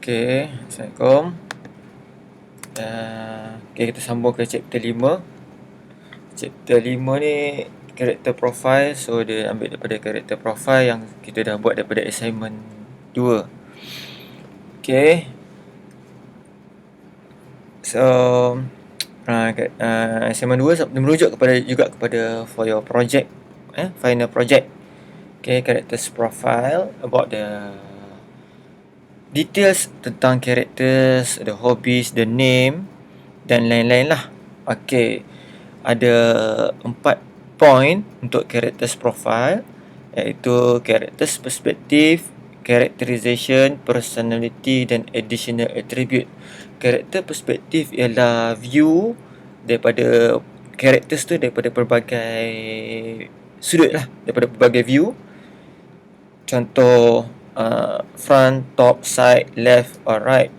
Okey, Assalamualaikum. Okey, kita sambung ke chapter 5. Chapter 5 ni character profile. So dia ambil daripada character profile yang kita dah buat daripada assignment 2. Okey. So assignment 2 merujuk kepada for your project, final project. Okay, characters profile about the details tentang characters, the hobbies, the name dan lain-lain lah. Okay, ada 4 point untuk characters profile, iaitu characters perspective, characterization, personality dan additional attribute. Character perspective ialah view daripada characters tu daripada pelbagai sudut lah, daripada pelbagai view. Contoh front, top, side, left or right.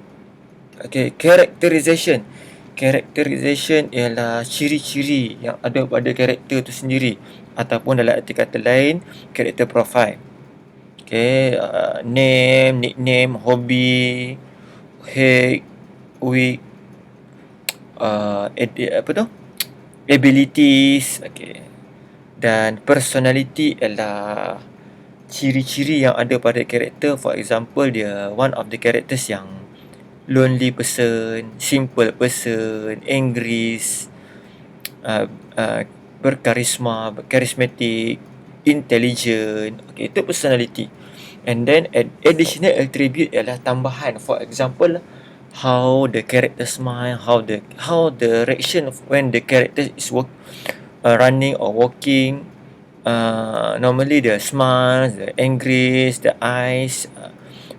Okay, characterization. Characterization ialah ciri-ciri yang ada pada karakter tu sendiri, ataupun dalam arti kata lain, character profile. Okay, name, nickname, hobby, height, weight, abilities. Okay, dan personality ialah ciri-ciri yang ada pada karakter. For example, dia one of the characters yang lonely person, simple person, angry, berkarisma, charismatic, intelligent. Okay, itu personality. And then additional attribute ialah tambahan. For example, how the character smile, how the reaction when the character is running or walking. Normally the smiles, the angry, the eyes,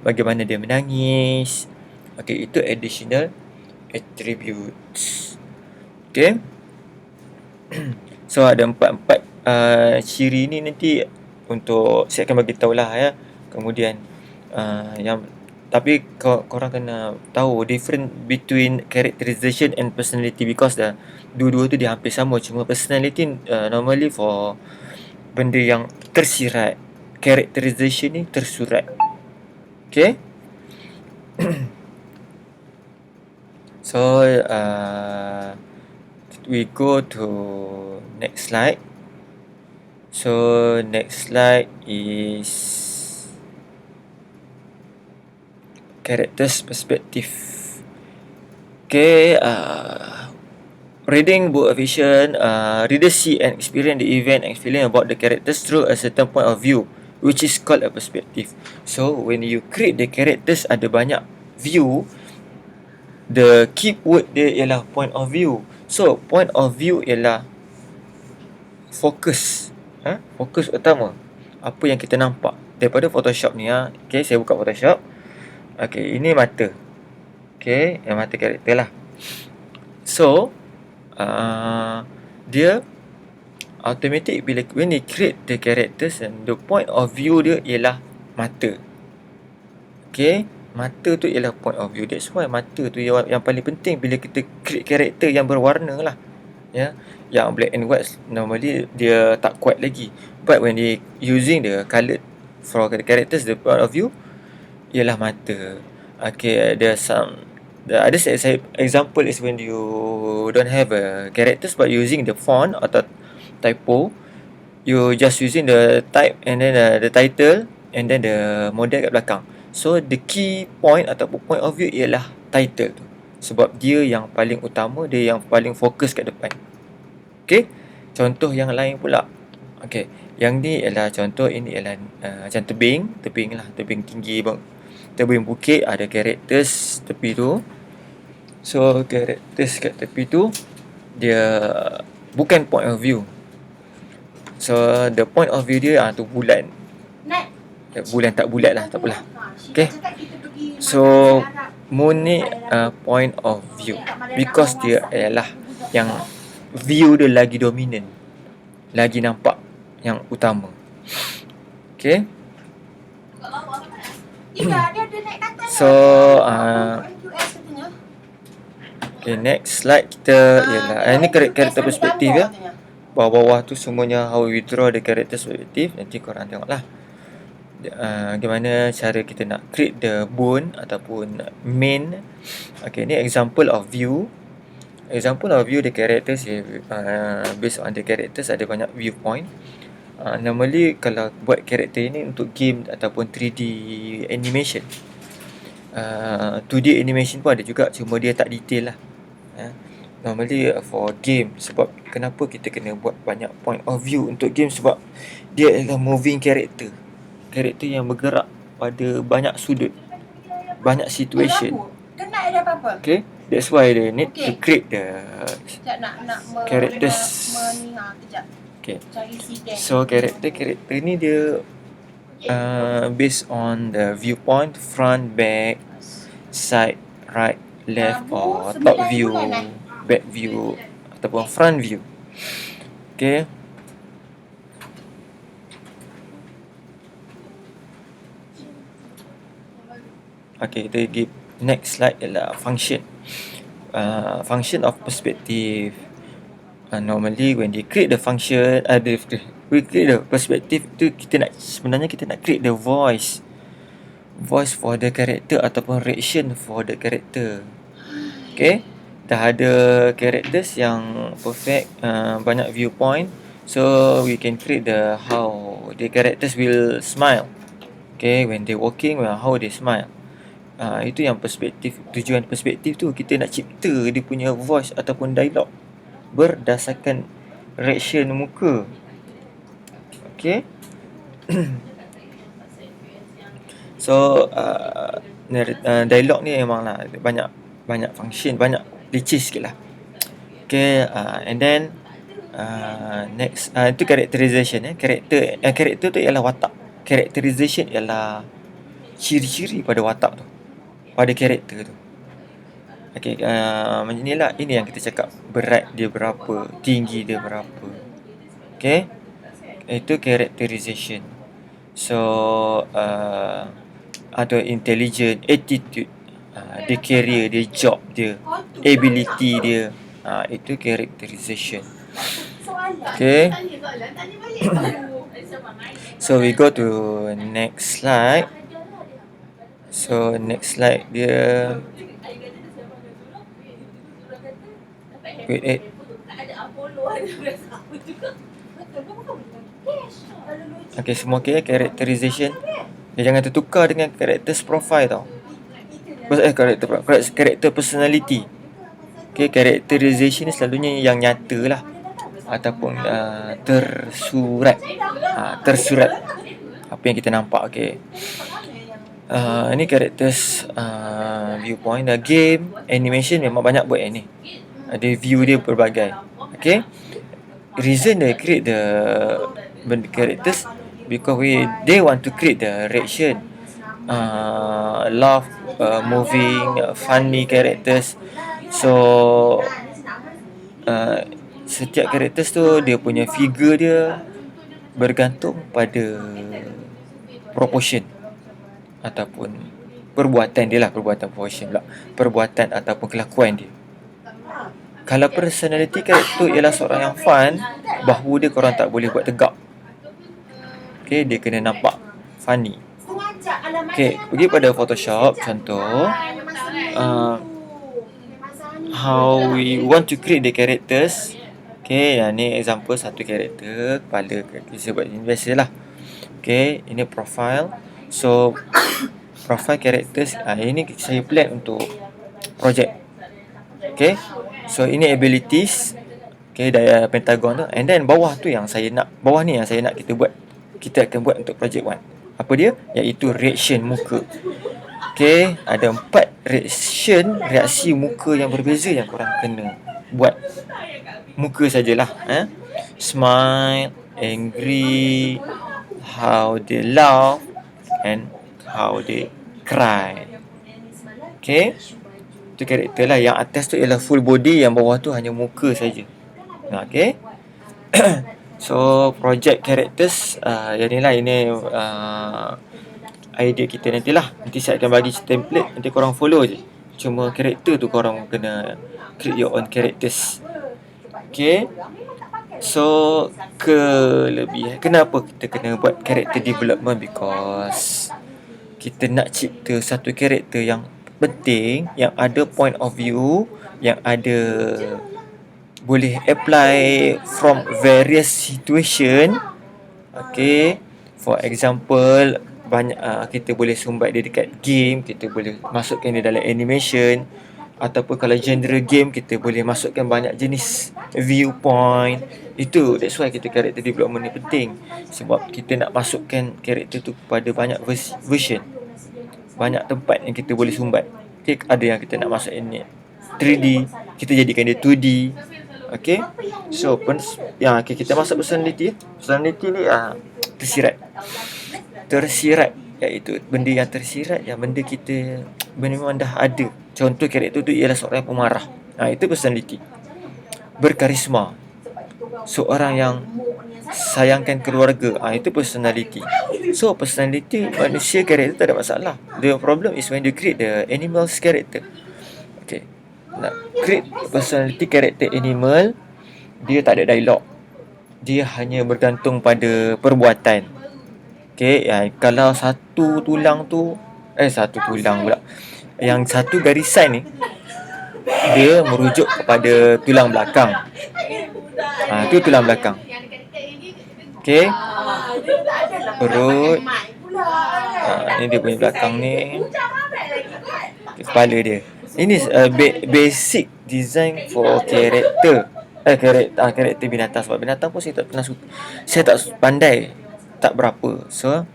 bagaimana dia menangis. Okay, itu additional attributes. Okay. So ada 4 ciri ni nanti untuk saya akan bagi tahulah ya. Kemudian tapi korang kena tahu different between characterization and personality, because dua-dua tu dia hampir sama, cuma personality normally for benda yang tersirat, characterization ni tersurat. Okay. So we go to next slide. So next slide is characters perspective. Okay, reading book of fiction, readers see and experience the event and feeling about the characters through a certain point of view, which is called a perspective. So when you create the characters, ada banyak view. The key word dia ialah point of view. So point of view ialah fokus, fokus utama, apa yang kita nampak daripada Photoshop ni. Okay, saya buka Photoshop. Okay, ini mata. Okay, yang mata karakter lah. So dia automatic bila when they create the characters, and the point of view dia ialah mata. Okay, mata tu ialah point of view. That's why mata tu yang paling penting bila kita create character yang berwarna lah. Ya, yang black and white normally dia tak kuat lagi. But when they using the coloured for the characters, the point of view ialah mata. Okay, the other example is when you don't have a characters but using the font atau typo, you just using the type and then the title and then the model kat belakang. So the key point ataupun point of view ialah title tu, sebab dia yang paling utama, dia yang paling fokus kat depan. Okay, contoh yang lain pula. Okay, yang ni ialah contoh, ini ialah macam tebing lah, tebing tinggi, tebing bukit, ada characters tepi tu. So characters kat tepi tu dia bukan point of view. So the point of view dia tu bulan. Bulan tak bulat lah, tak apalah. Okay, so moon ni point of view, because dia ialah yang view dia lagi dominant, lagi nampak yang utama. Okay. So okay, next slide kita ialah ini character perspective ya. Bawah-bawah tu semuanya how we draw the character perspective. Nanti korang tengok lah. bagaimana cara kita nak create the bone ataupun main. Okay, ni example of view. Example of view the characters, based on the characters ada banyak viewpoint. Normally kalau buat karakter ini untuk game ataupun 3D animation, 2D animation pun ada juga, cuma dia tak detail lah. Normally for game, sebab kenapa kita kena buat banyak point of view untuk game, sebab dia adalah moving character, karakter yang bergerak pada banyak sudut, banyak situation. Kena ada apa-apa. Okay, that's why they need to create the characters. Okay, so karakter ni dia based on the viewpoint, front, back, side, right, left or top view, back view ataupun front view. Okay, okay, kita give next slide ialah function. Function of perspective. Normally when they create the function, we create the perspective tu, sebenarnya kita nak create the voice for the character ataupun reaction for the character. Okay, dah ada characters yang perfect, banyak viewpoint, so we can create how the characters will smile. Okay, when they walking, how they smile. Itu yang perspektif. Tujuan perspektif tu kita nak cipta dia punya voice ataupun dialog berdasarkan reaction muka. Okay. So dialog ni memanglah banyak function, banyak leceh sikit lah. Okay, and then next, itu characterization. Karakter tu ialah watak. Characterization ialah ciri-ciri pada watak tu, pada karakter tu. Okay, macam ni lah. Ini yang kita cakap, berat dia berapa, tinggi dia berapa. Okay, itu characterization. So ada intelligent, attitude, dia career, dia job dia, ability dia, itu characterization. Okay, so we go to next slide. So next slide dia wait. Okay, semua okay. Characterization dia jangan tertukar dengan characters profile tau. Character personality. Okay, characterization ni selalunya yang nyata lah ataupun tersurat apa yang kita nampak. Okay, ini characters viewpoint. Game, animation memang banyak buat yang ni. Ada view dia berbagai. Okay, reason they create the characters because they want to create the reaction, laugh, moving, funny characters. So setiap characters tu dia punya figure dia bergantung pada proportion ataupun perbuatan dia lah, perbuatan ataupun kelakuan dia. Kalau personality character ialah seorang yang fun, bahu dia korang tak boleh buat tegak. Okay, dia kena nampak funny. Okay, pergi pada Photoshop contoh, how we want to create the characters. Okay, ni example satu karakter, kepala kita buat ini biasa lah. Okay, ini profile. So profile characters, ini saya plan untuk project. Okay, so ini abilities. Okay, daya pentagon tu. And then bawah ni yang saya nak kita buat. Kita akan buat untuk project 1. Apa dia? Iaitu reaction muka. Okay, ada 4 reaksi muka yang berbeza yang korang kena buat. Muka sajalah. Smile, angry, how they laugh and how they cry. Okay, itu karakter lah. Yang atas tu ialah full body, yang bawah tu hanya muka saja. Okay. So project characters, yang ni lah, ini idea kita nantilah. Nanti saya akan bagi template, nanti korang follow je. Cuma karakter tu korang kena create your own characters. Okay, So kelebihan, kenapa kita kena buat character development? Because kita nak cipta satu karakter yang penting, yang ada point of view, yang ada boleh apply from various situation. Okay, for example, banyak kita boleh sumbat dia dekat game, kita boleh masukkan dia dalam animation, ataupun kalau genre game kita boleh masukkan banyak jenis viewpoint. That's why kita character development ni penting, sebab kita nak masukkan karakter tu pada banyak version, banyak tempat yang kita boleh sumbat. Okay, ada yang kita nak masuk ini 3D, kita jadikan dia 2D. Okay, so okay, kita masuk personality. Personality ni tersirat, iaitu benda yang tersirat, yang benda kita memang dah ada. Contoh karakter tu ialah seorang yang pemarah. Itu personality. Berkarisma, seorang yang sayangkan keluarga. Itu personality. So personality manusia, karakter tak ada masalah. The problem is when you create the animal's character. Okay, nak create personality karakter animal, dia tak ada dialog, dia hanya bergantung pada perbuatan. Okay, kalau satu tulang pula, yang satu garisan ni dia merujuk kepada tulang belakang. Tu tulang belakang. Okay, perut, ni dia punya belakang ni, kepala dia. Ini basic design for character. Karakter binatang. Sebab binatang pun saya tak pandai, tak berapa. So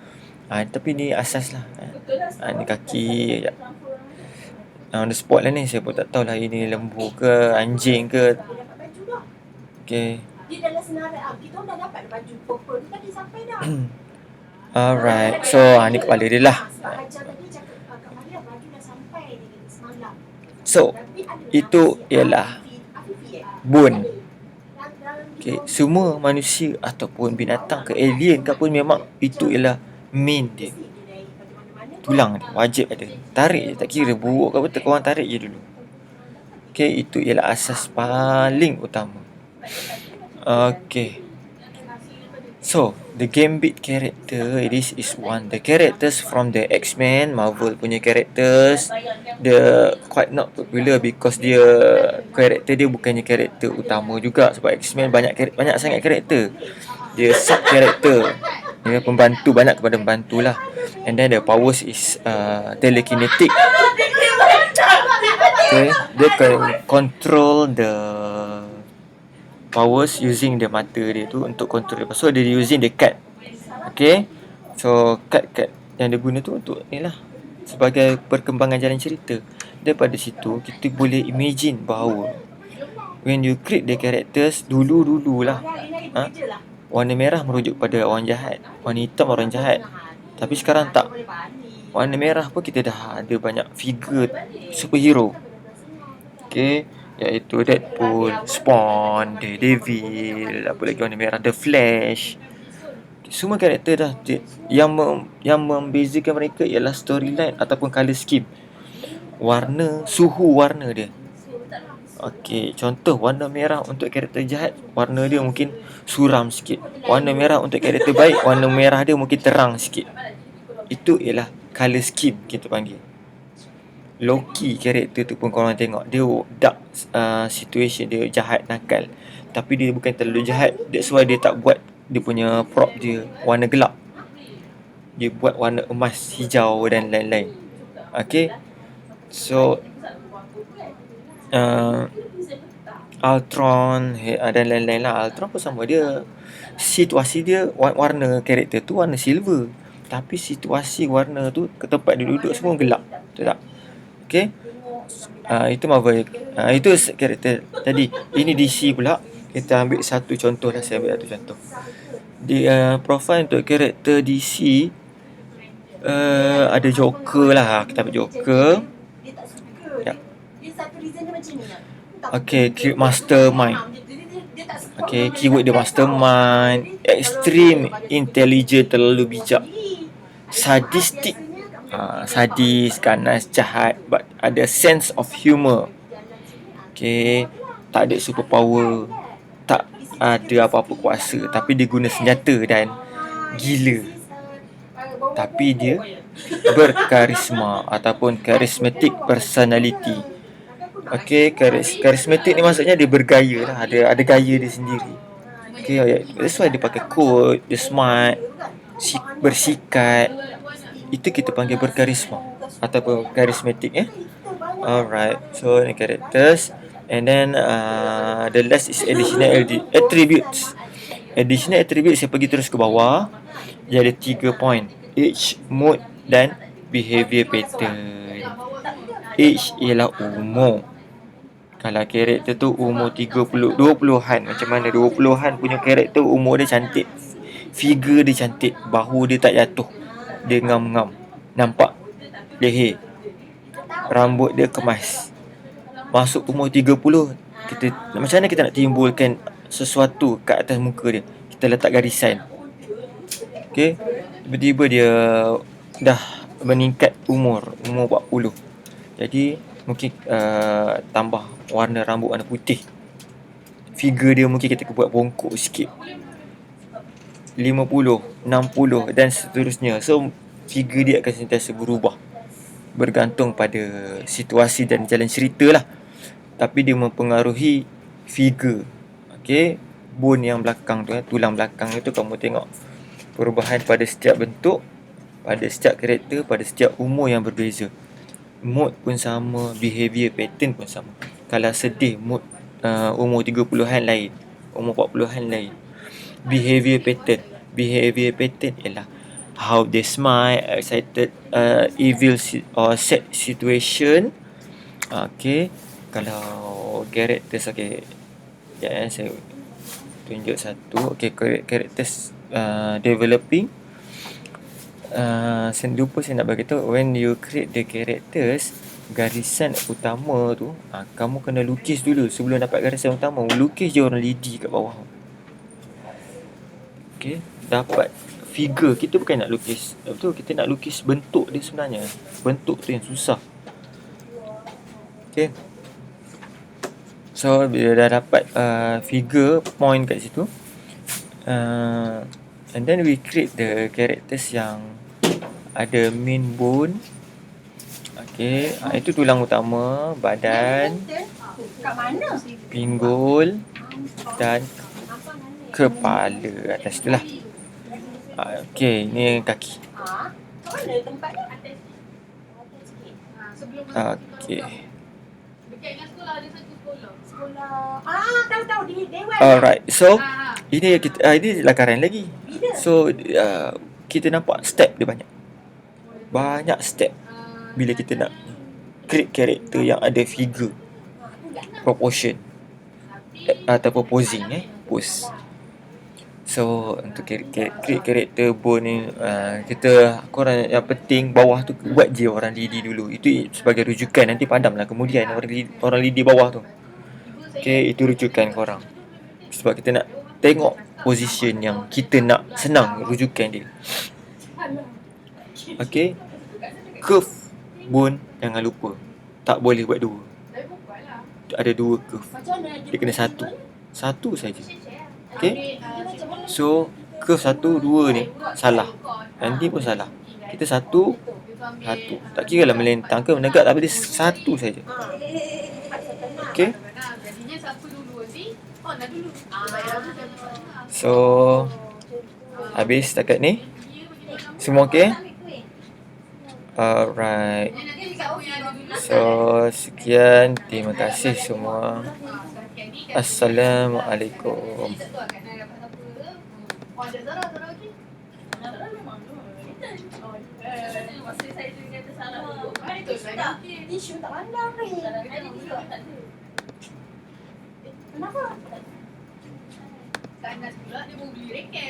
tapi ni asas lah. Ni kaki. On the spot lah ni, saya pun tak tahu lah ini lembu ke anjing ke. Okay. Alright, so ni kepala dia lah. So itu ialah bone. Okay, semua manusia ataupun binatang ke alien ke pun, memang itu ialah main dia. Tulang dia wajib ada. Tarik je, tak kira buruk ke betul, korang tarik je dulu. Okay, itu ialah asas paling utama. Okay, so the Gambit character, this is one. The characters from the X-Men, Marvel punya characters, dia quite not popular because dia karakter dia bukannya karakter utama juga. Sebab X-Men banyak sangat karakter. Dia sub karakter, dia pembantu, banyak kepada pembantu lah. And then the powers is telekinetic. Okay, dia can control the powers using the mata dia tu untuk control dia. So dia using the card. Okay, so card yang dia guna tu untuk ni lah, sebagai perkembangan jalan cerita. Daripada situ kita boleh imagine bahawa when you create the characters, dulu-dululah warna merah merujuk pada orang jahat, warna hitam orang jahat. Tapi sekarang tak. Warna merah pun kita dah ada banyak figure superhero. Okay, iaitu Deadpool, Spawn, Daredevil, apa lagi warna merah, The Flash. Semua karakter dah. Yang membezakan mereka ialah storyline ataupun colour scheme, suhu warna dia. Okay, contoh warna merah untuk karakter jahat, warna dia mungkin suram sikit. Warna merah untuk karakter baik, warna merah dia mungkin terang sikit. Itu ialah colour scheme kita panggil. Loki karakter tu pun korang tengok, dia dark situation, dia jahat, nakal. Tapi dia bukan terlalu jahat. That's why dia tak buat dia punya prop dia warna gelap. Dia buat warna emas, hijau dan lain-lain. Okay, so Ultron dan lain-lain lah. Ultron pun sama, dia situasi dia, warna karakter tu warna silver, tapi situasi warna tu ke tempat dia duduk semua gelap. Betul tak? Okay, itu Marvel. Itu karakter tadi. Ini DC pula. Kita ambil satu contoh lah. Saya ambil satu contoh. Di profile untuk karakter DC, ada Joker lah. Kita ambil Joker. Okay, mastermind. Okay, keyword dia mastermind, extreme intelligent, terlalu bijak, sadistic, sadis, ganas, jahat, but ada sense of humor. Okay, tak ada superpower, tak ada apa-apa kuasa, tapi dia guna senjata dan gila. Tapi dia berkarisma ataupun charismatic personality. Okay, charismatic ni maksudnya dia bergaya lah, ada gaya dia sendiri. Okay, that's why dia pakai coat, dia smart, bersikat. Itu kita panggil berkarisma ataupun charismatic. Alright, so ni characters. And then the last is additional attributes. Additional attributes saya pergi terus ke bawah. Dia ada 3 point. Age, mood dan behavior pattern. Age ialah umur. Kalau karakter tu umur 20-an, macam mana 20-an punya karakter, umur dia cantik, figure dia cantik, bahu dia tak jatuh, dia ngam-ngam, nampak leher, rambut dia kemas. Masuk umur 30, kita macam mana kita nak timbulkan sesuatu kat atas muka dia? Kita letak garisan. Okay, tiba-tiba dia dah meningkat umur 40. Jadi mungkin tambah warna rambut warna putih. Figure dia mungkin kita buat bongkok sikit. 50, 60 dan seterusnya. So figure dia akan sentiasa berubah bergantung pada situasi dan jalan cerita lah. Tapi dia mempengaruhi figure. Okay, bone yang belakang tu, tulang belakang itu kamu tengok perubahan pada setiap bentuk, pada setiap karakter, pada setiap umur yang berbeza. Mood pun sama, behavior pattern pun sama. Kalau sedih, mood umur 30-an lain, umur 40-an lain. Behavior pattern ialah how they smile, excited, evil or sad situation. Okay, kalau characters, okay, saya tunjuk satu. Okay, characters developing. Saya lupa saya nak bagi tahu, when you create the characters, garisan utama tu kamu kena lukis dulu sebelum dapat garisan utama. Lukis je orang lidi kat bawah. Okay, dapat figure. Kita bukan nak lukis betul, kita nak lukis bentuk dia sebenarnya. Bentuk tu yang susah. Okay, so bila dah dapat figure point kat situ, and then we create the characters yang ada main bone. Okay, itu tulang utama, badan, pinggul dan kepala atas tu lah. Okay, ni kaki. Okay. Alright, so ini kita ini lakaran lagi. So kita nampak step dia banyak step bila kita nak create karakter yang ada figure, proportion ataupun posing, pose. So untuk create karakter bone ni, korang yang penting bawah tu buat je orang lidi dulu. Itu sebagai rujukan, nanti padamlah kemudian orang lidi bawah tu. Okay, itu rujukan korang. Sebab kita nak tengok position yang kita nak, senang rujukan dia. Okay, curve bone jangan lupa, tak boleh buat dua. Ada dua curve, dia kena satu saja. Okay, so curve 1, 2 ni salah, nanti pun salah. Kita satu, tak kira lah melentang ke menegak, tapi dia satu saja. Okay, so habis setakat ni semua okay? Alright, so sekian, terima kasih semua. Assalamualaikum. Kenapa? Ganas pula dia mau beli reket.